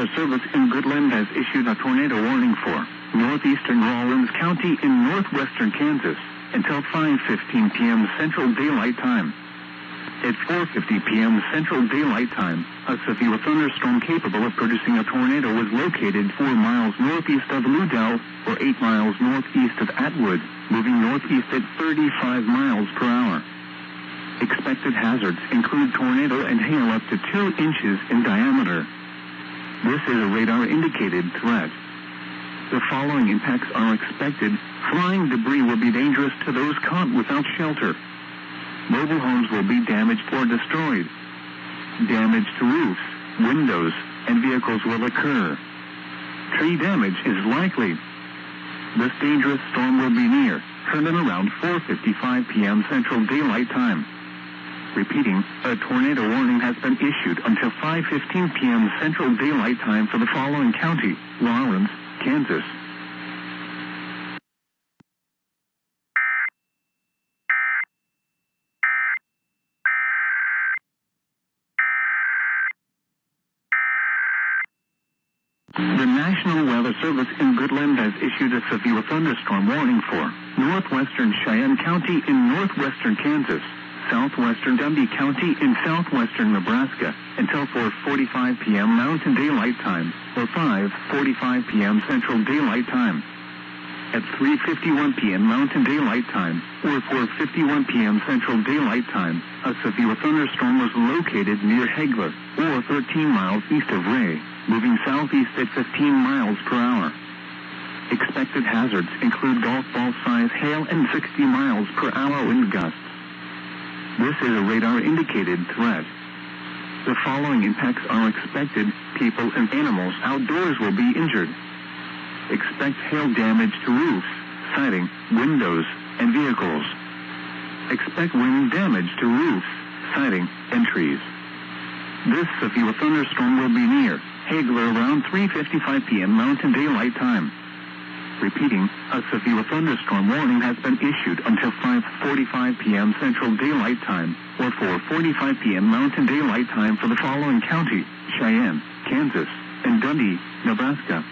Weather Service in Goodland has issued a tornado warning for northeastern Rawlins County in northwestern Kansas until 5:15 p.m. Central Daylight Time. At 4:50 p.m. Central Daylight Time, a severe thunderstorm capable of producing a tornado was located 4 miles northeast of Ludell or 8 miles northeast of Atwood, moving northeast at 35 miles per hour. Expected hazards include tornado and hail up to 2 inches in diameter. This is a radar-indicated threat. The following impacts are expected. Flying debris will be dangerous to those caught without shelter. Mobile homes will be damaged or destroyed. Damage to roofs, windows, and vehicles will occur. Tree damage is likely. This dangerous storm will be near Herndon around 4:55 p.m. Central Daylight Time. Repeating, a tornado warning has been issued until 5:15 p.m. Central Daylight Time for the following county: Rawlins, Kansas. The National Weather Service in Goodland has issued a severe thunderstorm warning for northwestern Cheyenne County in northwestern Kansas, southwestern Dundee County in southwestern Nebraska until 4:45 p.m. Mountain Daylight Time or 5:45 p.m. Central Daylight Time. At 3:51 p.m. Mountain Daylight Time or 4:51 p.m. Central Daylight Time, a severe thunderstorm was located near Hegler or 13 miles east of Ray, moving southeast at 15 miles per hour. Expected hazards include golf ball-size hail and 60 miles per hour wind gusts. This is a radar-indicated threat. The following impacts are expected. People and animals outdoors will be injured. Expect hail damage to roofs, siding, windows, and vehicles. Expect wind damage to roofs, siding, and trees. This severe thunderstorm will be near Hegler around 3:55 p.m. Mountain Daylight Time. Repeating, a severe thunderstorm warning has been issued until 5:45 p.m. Central Daylight Time or 4:45 p.m. Mountain Daylight Time for the following county: Cheyenne, Kansas, and Dundee, Nebraska.